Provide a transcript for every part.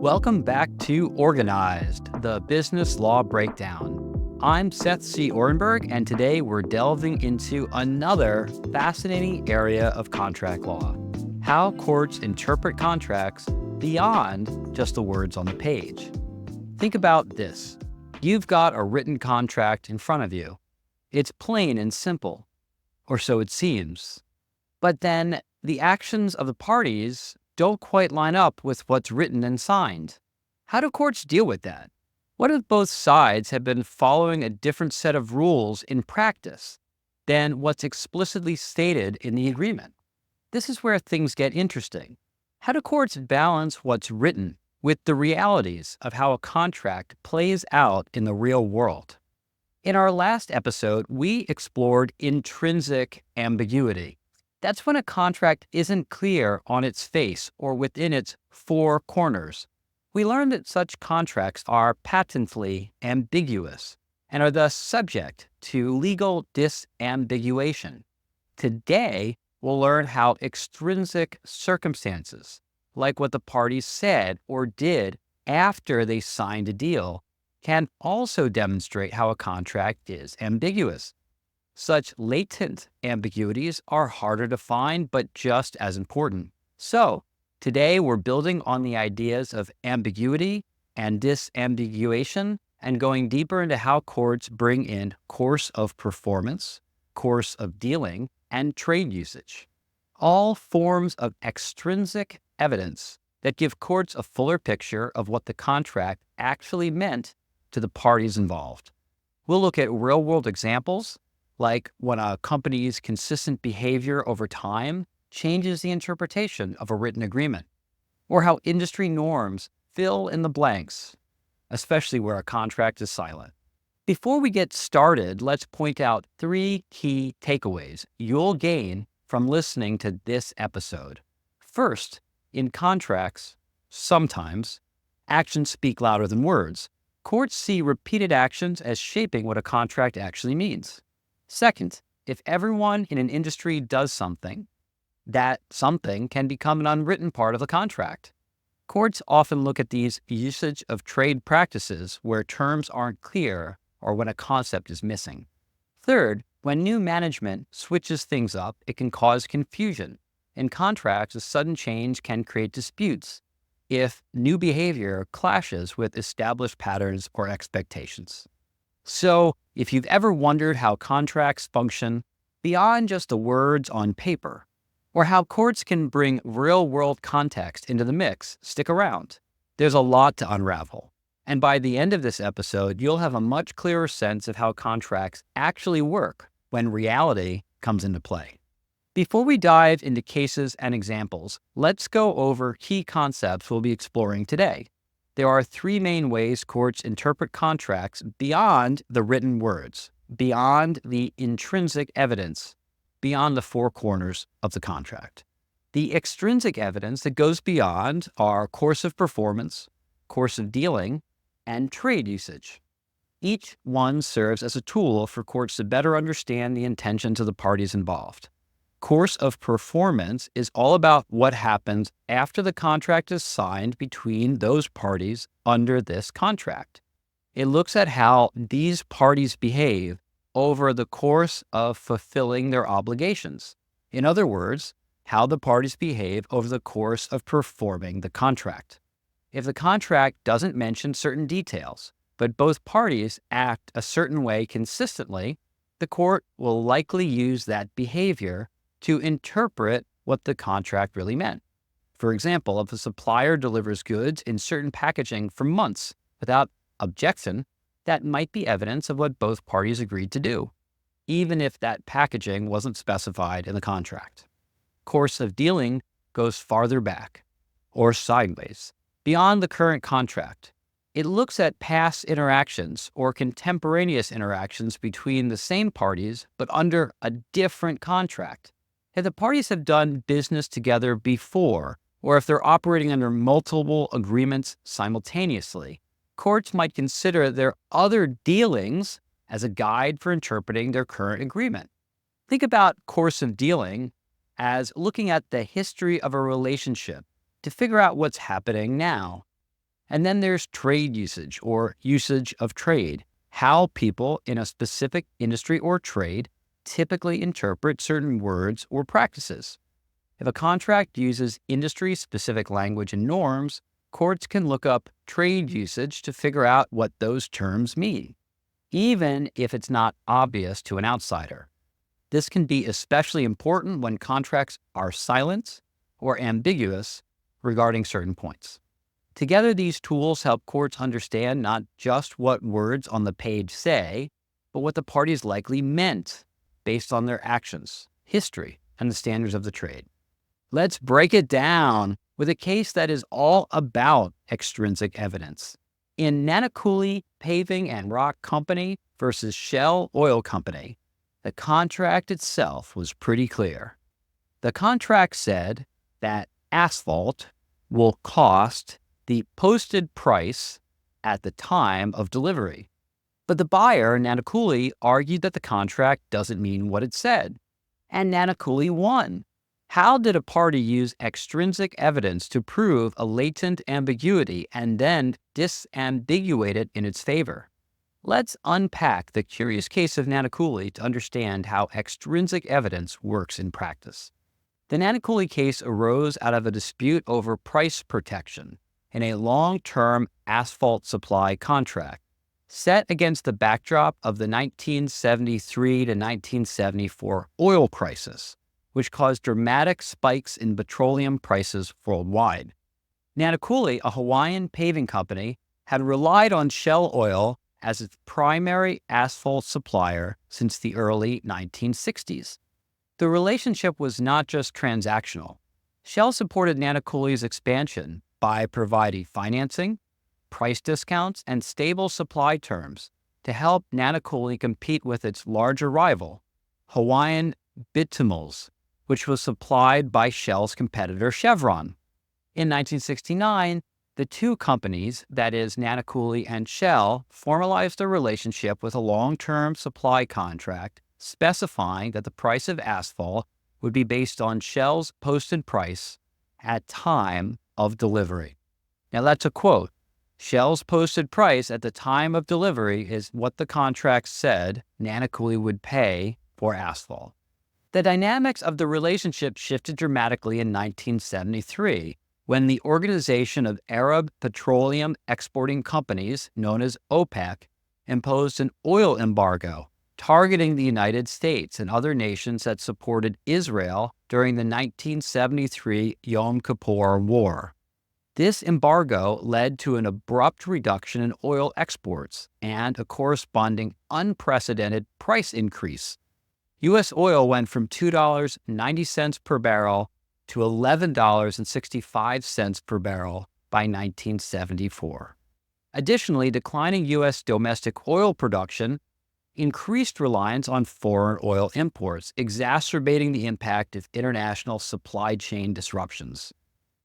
Welcome back to Organized, the business law breakdown. I'm Seth C. Oranburg, and today we're delving into another fascinating area of contract law: how courts interpret contracts beyond just the words on the page. Think about this. You've got a written contract in front of you. It's plain and simple, or so it seems. But then the actions of the parties don't quite line up with what's written and signed. How do courts deal with that? What if both sides have been following a different set of rules in practice than what's explicitly stated in the agreement? This is where things get interesting. How do courts balance what's written with the realities of how a contract plays out in the real world? In our last episode, we explored intrinsic ambiguity. That's when a contract isn't clear on its face or within its four corners. We learned that such contracts are patently ambiguous and are thus subject to legal disambiguation. Today, we'll learn how extrinsic circumstances, like what the parties said or did after they signed a deal, can also demonstrate how a contract is ambiguous. Such latent ambiguities are harder to find, but just as important. So, today we're building on the ideas of ambiguity and disambiguation and going deeper into how courts bring in course of performance, course of dealing, and trade usage. All forms of extrinsic evidence that give courts a fuller picture of what the contract actually meant to the parties involved. We'll look at real-world examples, like when a company's consistent behavior over time changes the interpretation of a written agreement, or how industry norms fill in the blanks, especially where a contract is silent. Before we get started, let's point out three key takeaways you'll gain from listening to this episode. First, in contracts, sometimes actions speak louder than words. Courts see repeated actions as shaping what a contract actually means. Second, if everyone in an industry does something, that something can become an unwritten part of the contract. Courts often look at these usage of trade practices where terms aren't clear or when a concept is missing. Third, when new management switches things up, it can cause confusion. In contracts, a sudden change can create disputes if new behavior clashes with established patterns or expectations. So, if you've ever wondered how contracts function beyond just the words on paper, or how courts can bring real-world context into the mix, stick around. There's a lot to unravel. And by the end of this episode, you'll have a much clearer sense of how contracts actually work when reality comes into play. Before we dive into cases and examples, let's go over key concepts we'll be exploring today. There are three main ways courts interpret contracts beyond the written words, beyond the intrinsic evidence, beyond the four corners of the contract. The extrinsic evidence that goes beyond are course of performance, course of dealing, and trade usage. Each one serves as a tool for courts to better understand the intentions of the parties involved. Course of performance is all about what happens after the contract is signed between those parties under this contract. It looks at how these parties behave over the course of fulfilling their obligations. In other words, how the parties behave over the course of performing the contract. If the contract doesn't mention certain details, but both parties act a certain way consistently, the court will likely use that behavior to interpret what the contract really meant. For example, if a supplier delivers goods in certain packaging for months without objection, that might be evidence of what both parties agreed to do, even if that packaging wasn't specified in the contract. Course of dealing goes farther back, or sideways, beyond the current contract. It looks at past interactions or contemporaneous interactions between the same parties, but under a different contract. If the parties have done business together before, or if they're operating under multiple agreements simultaneously, courts might consider their other dealings as a guide for interpreting their current agreement. Think about course of dealing as looking at the history of a relationship to figure out what's happening now. And then there's trade usage or usage of trade, how people in a specific industry or trade typically interpret certain words or practices. If a contract uses industry-specific language and norms, courts can look up trade usage to figure out what those terms mean, even if it's not obvious to an outsider. This can be especially important when contracts are silent or ambiguous regarding certain points. Together, these tools help courts understand not just what words on the page say, but what the parties likely meant based on their actions, history, and the standards of the trade. Let's break it down with a case that is all about extrinsic evidence. In Nanakuli Paving and Rock Company versus Shell Oil Company, the contract itself was pretty clear. The contract said that asphalt will cost the posted price at the time of delivery. But the buyer, Nanakuli, argued that the contract doesn't mean what it said, and Nanakuli won. How did a party use extrinsic evidence to prove a latent ambiguity and then disambiguate it in its favor? Let's unpack the curious case of Nanakuli to understand how extrinsic evidence works in practice. The Nanakuli case arose out of a dispute over price protection in a long-term asphalt supply contract, set against the backdrop of the 1973 to 1974 oil crisis, which caused dramatic spikes in petroleum prices worldwide. Nanakuli, a Hawaiian paving company, had relied on Shell Oil as its primary asphalt supplier since the early 1960s. The relationship was not just transactional. Shell supported Nanakuli's expansion by providing financing, price discounts, and stable supply terms to help Nanakuli compete with its larger rival, Hawaiian Bitumals, which was supplied by Shell's competitor Chevron. In 1969, the two companies, that is Nanakuli and Shell, formalized a relationship with a long-term supply contract specifying that the price of asphalt would be based on Shell's posted price at time of delivery. Now that's a quote. Shell's posted price at the time of delivery is what the contract said Nanakuli would pay for asphalt. The dynamics of the relationship shifted dramatically in 1973 when the Organization of Arab Petroleum Exporting Companies, known as OPEC, imposed an oil embargo targeting the United States and other nations that supported Israel during the 1973 Yom Kippur War. This embargo led to an abrupt reduction in oil exports and a corresponding unprecedented price increase. U.S. oil went from $2.90 per barrel to $11.65 per barrel by 1974. Additionally, declining U.S. domestic oil production increased reliance on foreign oil imports, exacerbating the impact of international supply chain disruptions.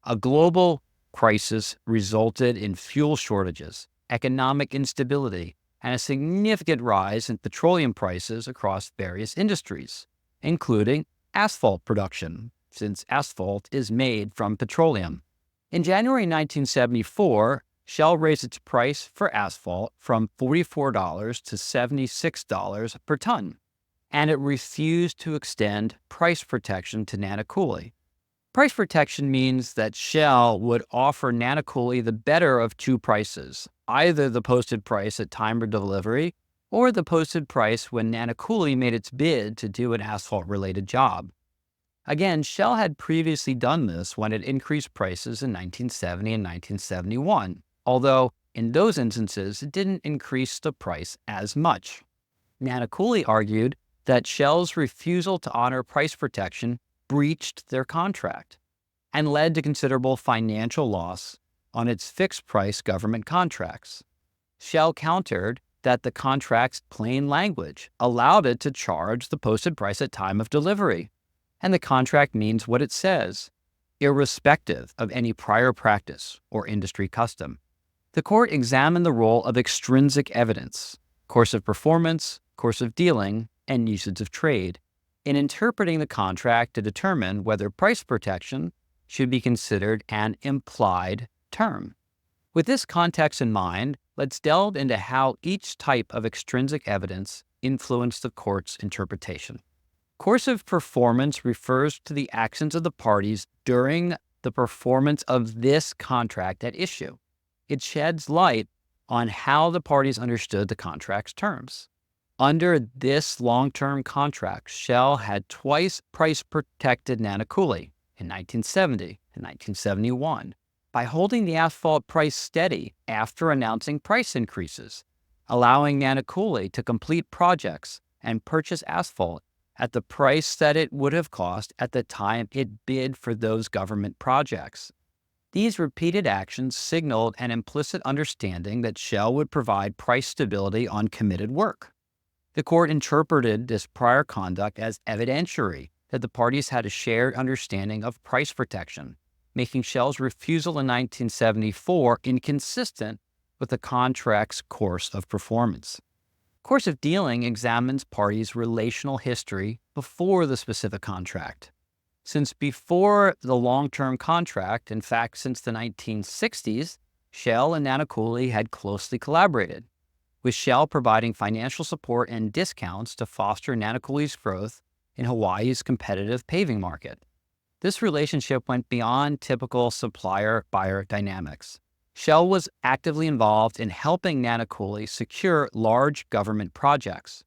A global crisis resulted in fuel shortages, economic instability, and a significant rise in petroleum prices across various industries, including asphalt production, since asphalt is made from petroleum. In January 1974, Shell raised its price for asphalt from $44 to $76 per ton, and it refused to extend price protection to Nanakuli. Price protection means that Shell would offer Nanakuli the better of two prices, either the posted price at time of delivery or the posted price when Nanakuli made its bid to do an asphalt-related job. Again, Shell had previously done this when it increased prices in 1970 and 1971, although in those instances it didn't increase the price as much. Nanakuli argued that Shell's refusal to honor price protection breached their contract and led to considerable financial loss on its fixed-price government contracts. Shell countered that the contract's plain language allowed it to charge the posted price at time of delivery, and the contract means what it says, irrespective of any prior practice or industry custom. The court examined the role of extrinsic evidence, course of performance, course of dealing, and usage of trade in interpreting the contract to determine whether price protection should be considered an implied term. With this context in mind, let's delve into how each type of extrinsic evidence influenced the court's interpretation. Course of performance refers to the actions of the parties during the performance of this contract at issue. It sheds light on how the parties understood the contract's terms. Under this long-term contract, Shell had twice price-protected Nanakuli in 1970 and 1971 by holding the asphalt price steady after announcing price increases, allowing Nanakuli to complete projects and purchase asphalt at the price that it would have cost at the time it bid for those government projects. These repeated actions signaled an implicit understanding that Shell would provide price stability on committed work. The court interpreted this prior conduct as evidentiary that the parties had a shared understanding of price protection, making Shell's refusal in 1974 inconsistent with the contract's course of performance. Course of dealing examines parties' relational history before the specific contract. Since before the long-term contract, in fact, since the 1960s, Shell and Nanakuli had closely collaborated, with Shell providing financial support and discounts to foster Nanakuli's growth in Hawaii's competitive paving market. This relationship went beyond typical supplier-buyer dynamics. Shell was actively involved in helping Nanakuli secure large government projects.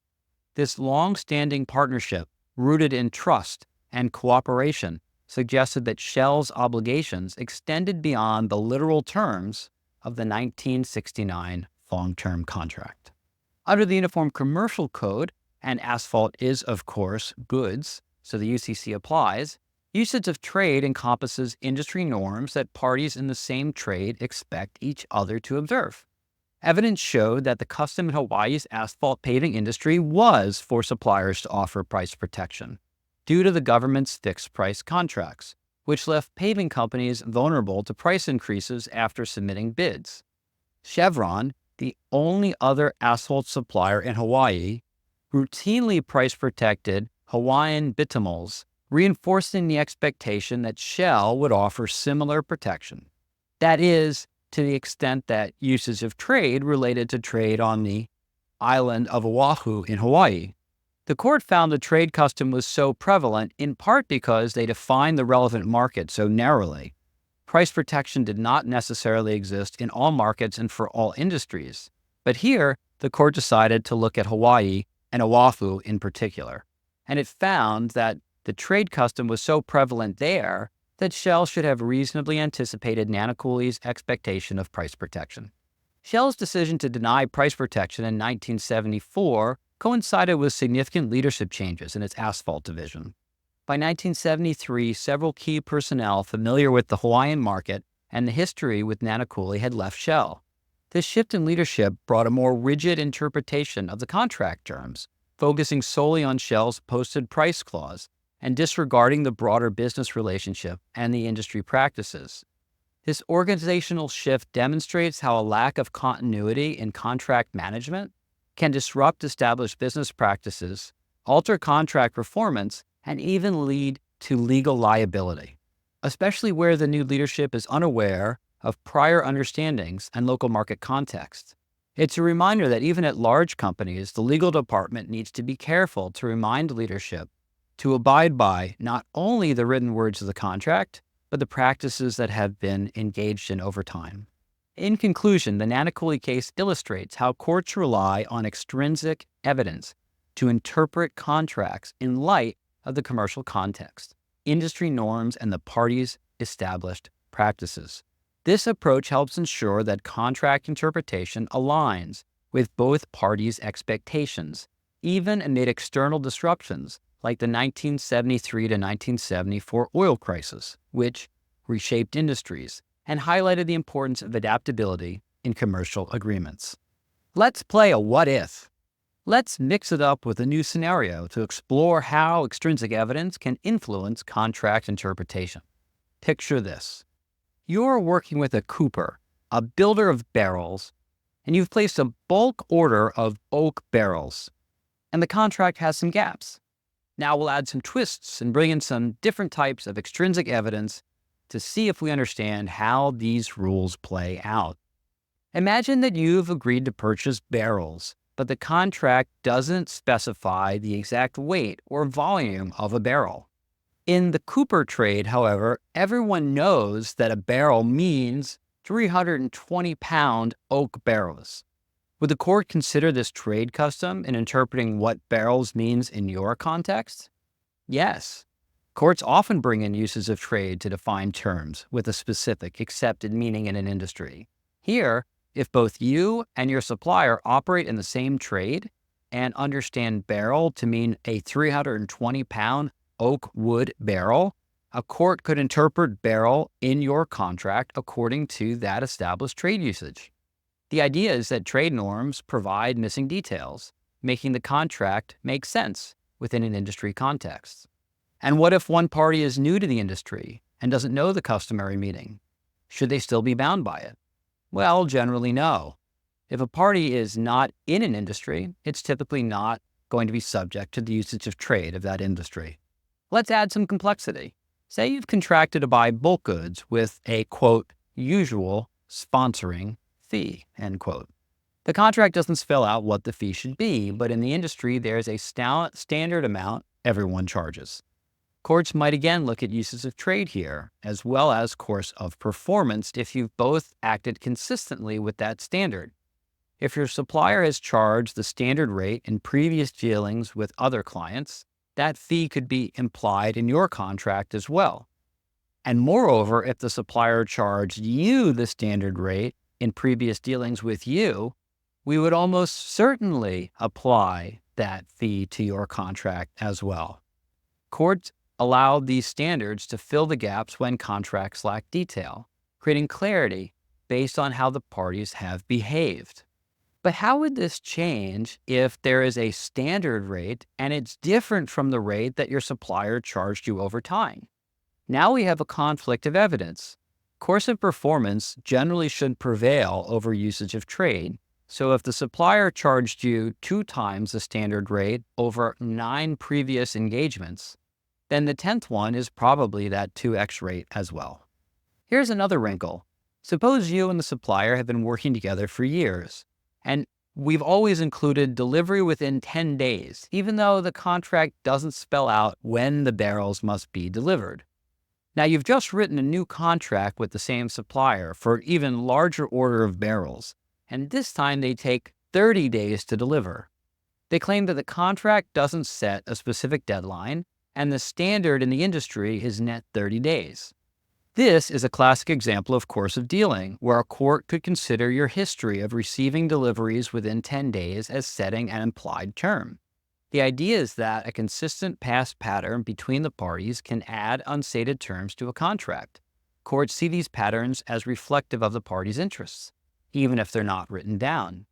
This long-standing partnership, rooted in trust and cooperation, suggested that Shell's obligations extended beyond the literal terms of the 1969 long-term contract. Under the Uniform Commercial Code, and asphalt is, of course, goods, so the UCC applies, usage of trade encompasses industry norms that parties in the same trade expect each other to observe. Evidence showed that the custom in Hawaii's asphalt paving industry was for suppliers to offer price protection due to the government's fixed-price contracts, which left paving companies vulnerable to price increases after submitting bids. Chevron, the only other asphalt supplier in Hawaii, routinely price-protected Hawaiian bituminals, reinforcing the expectation that Shell would offer similar protection. That is, to the extent that usage of trade related to trade on the island of Oahu in Hawaii. The court found the trade custom was so prevalent in part because they defined the relevant market so narrowly. Price protection did not necessarily exist in all markets and for all industries. But here, the court decided to look at Hawaii and Oahu in particular. And it found that the trade custom was so prevalent there that Shell should have reasonably anticipated Nanakuli's expectation of price protection. Shell's decision to deny price protection in 1974 coincided with significant leadership changes in its asphalt division. By 1973, several key personnel familiar with the Hawaiian market and the history with Nanakuli had left Shell. This shift in leadership brought a more rigid interpretation of the contract terms, focusing solely on Shell's posted price clause and disregarding the broader business relationship and the industry practices. This organizational shift demonstrates how a lack of continuity in contract management can disrupt established business practices, alter contract performance, and even lead to legal liability, especially where the new leadership is unaware of prior understandings and local market context. It's a reminder that even at large companies, the legal department needs to be careful to remind leadership to abide by not only the written words of the contract, but the practices that have been engaged in over time. In conclusion, the Nanakuli case illustrates how courts rely on extrinsic evidence to interpret contracts in light of the commercial context, industry norms, and the parties' established practices. This approach helps ensure that contract interpretation aligns with both parties' expectations, even amid external disruptions like the 1973 to 1974 oil crisis, which reshaped industries and highlighted the importance of adaptability in commercial agreements. Let's play a what if. Let's mix it up with a new scenario to explore how extrinsic evidence can influence contract interpretation. Picture this. You're working with a cooper, a builder of barrels, and you've placed a bulk order of oak barrels, and the contract has some gaps. Now we'll add some twists and bring in some different types of extrinsic evidence to see if we understand how these rules play out. Imagine that you've agreed to purchase barrels, but the contract doesn't specify the exact weight or volume of a barrel. In the Cooper trade, however, everyone knows that a barrel means 320-pound oak barrels. Would the court consider this trade custom in interpreting what barrels means in your context? Yes. Courts often bring in uses of trade to define terms with a specific accepted meaning in an industry. Here, if both you and your supplier operate in the same trade and understand barrel to mean a 320-pound oak wood barrel, a court could interpret barrel in your contract according to that established trade usage. The idea is that trade norms provide missing details, making the contract make sense within an industry context. And what if one party is new to the industry and doesn't know the customary meaning? Should they still be bound by it? Well, generally no. If a party is not in an industry, it's typically not going to be subject to the usage of trade of that industry. Let's add some complexity. Say you've contracted to buy bulk goods with a, quote, usual sponsoring fee, end quote. The contract doesn't spell out what the fee should be, but in the industry, there's a standard amount everyone charges. Courts might again look at uses of trade here, as well as course of performance if you've both acted consistently with that standard. If your supplier has charged the standard rate in previous dealings with other clients, that fee could be implied in your contract as well. And moreover, if the supplier charged you the standard rate in previous dealings with you, we would almost certainly apply that fee to your contract as well. Courts allow these standards to fill the gaps when contracts lack detail, creating clarity based on how the parties have behaved. But how would this change if there is a standard rate and it's different from the rate that your supplier charged you over time? Now we have a conflict of evidence. Course of performance generally should prevail over usage of trade. So if the supplier charged you 2 times the standard rate over 9 previous engagements, then the 10th one is probably that 2x rate as well. Here's another wrinkle. Suppose you and the supplier have been working together for years, and we've always included delivery within 10 days, even though the contract doesn't spell out when the barrels must be delivered. Now you've just written a new contract with the same supplier for an even larger order of barrels, and this time they take 30 days to deliver. They claim that the contract doesn't set a specific deadline, and the standard in the industry is net 30 days. This is a classic example of course of dealing, where a court could consider your history of receiving deliveries within 10 days as setting an implied term. The idea is that a consistent past pattern between the parties can add unstated terms to a contract. Courts see these patterns as reflective of the parties' interests, even if they're not written down.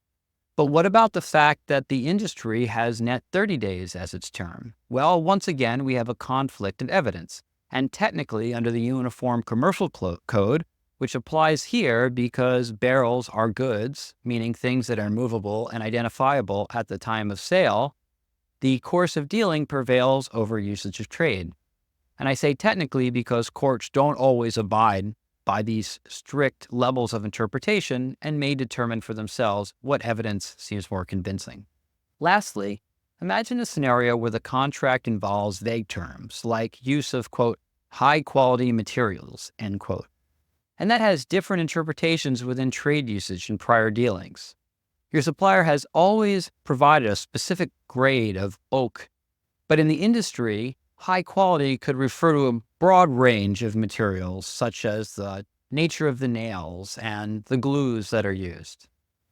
But what about the fact that the industry has net 30 days as its term? Well, once again, we have a conflict of evidence. And technically, under the Uniform Commercial Code, which applies here because barrels are goods, meaning things that are movable and identifiable at the time of sale, the course of dealing prevails over usage of trade. And I say technically because courts don't always abide by these strict levels of interpretation and may determine for themselves what evidence seems more convincing. Lastly, imagine a scenario where the contract involves vague terms like use of, quote, high quality materials, end quote. And that has different interpretations within trade usage and prior dealings. Your supplier has always provided a specific grade of oak, but in the industry, high quality could refer to a broad range of materials such as the nature of the nails and the glues that are used.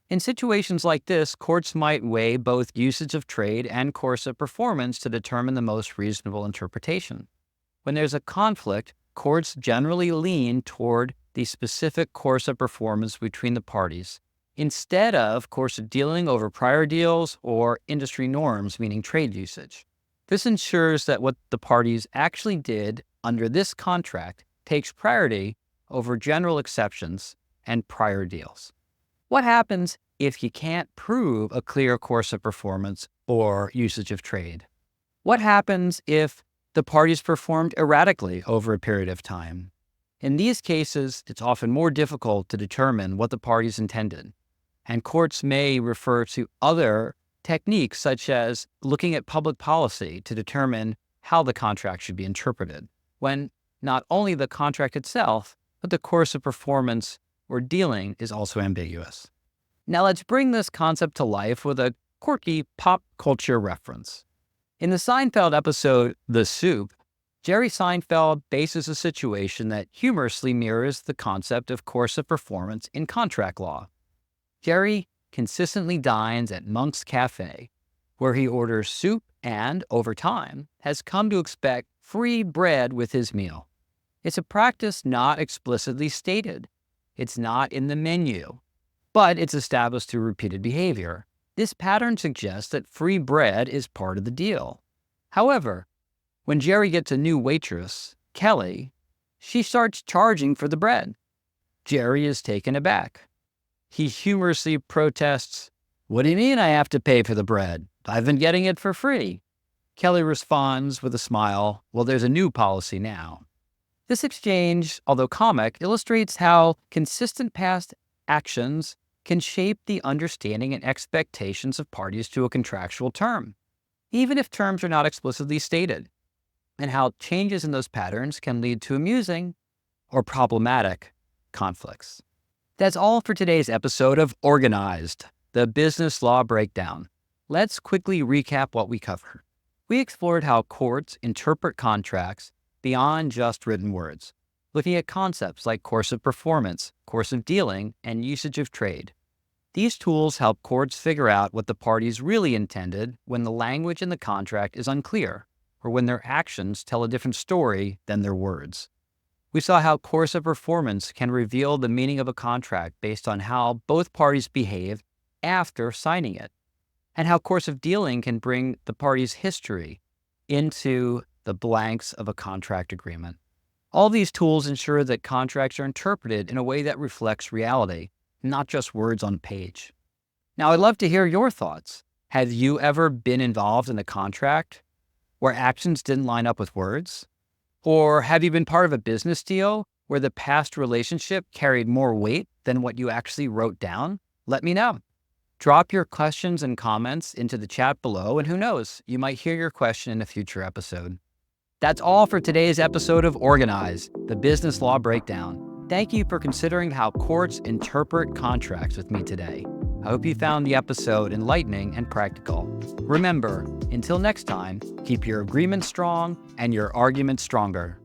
In situations like this, courts might weigh both usage of trade and course of performance to determine the most reasonable interpretation. When there's a conflict, courts generally lean toward the specific course of performance between the parties, instead of course of dealing over prior deals or industry norms, meaning trade usage. This ensures that what the parties actually did under this contract takes priority over general exceptions and prior deals. What happens if you can't prove a clear course of performance or usage of trade? What happens if the parties performed erratically over a period of time? In these cases, it's often more difficult to determine what the parties intended, And courts may refer to other techniques, such as looking at public policy to determine how the contract should be interpreted, when not only the contract itself, but the course of performance or dealing is also ambiguous. Now let's bring this concept to life with a quirky pop culture reference. In the Seinfeld episode, The Soup, Jerry Seinfeld faces a situation that humorously mirrors the concept of course of performance in contract law. Jerry consistently dines at Monk's Cafe, where he orders soup and, over time, has come to expect free bread with his meal. It's a practice not explicitly stated. It's not in the menu, but it's established through repeated behavior. This pattern suggests that free bread is part of the deal. However, when Jerry gets a new waitress, Kelly, she starts charging for the bread. Jerry is taken aback. He humorously protests, "What do you mean I have to pay for the bread? I've been getting it for free." Kelly responds with a smile, "Well, there's a new policy now." This exchange, although comic, illustrates how consistent past actions can shape the understanding and expectations of parties to a contractual term, even if terms are not explicitly stated, and how changes in those patterns can lead to amusing or problematic conflicts. That's all for today's episode of Organized, the Business Law Breakdown. Let's quickly recap what we covered. We explored how courts interpret contracts beyond just written words, looking at concepts like course of performance, course of dealing, and usage of trade. These tools help courts figure out what the parties really intended when the language in the contract is unclear, or when their actions tell a different story than their words. We saw how course of performance can reveal the meaning of a contract based on how both parties behave after signing it, and how course of dealing can bring the parties' history into the blanks of a contract agreement. All these tools ensure that contracts are interpreted in a way that reflects reality, not just words on a page. Now, I'd love to hear your thoughts. Have you ever been involved in a contract where actions didn't line up with words? Or have you been part of a business deal where the past relationship carried more weight than what you actually wrote down? Let me know. Drop your questions and comments into the chat below, and who knows, you might hear your question in a future episode. That's all for today's episode of Organize, the Business Law Breakdown. Thank you for considering how courts interpret contracts with me today. I hope you found the episode enlightening and practical. Remember, until next time, keep your agreement strong and your argument stronger.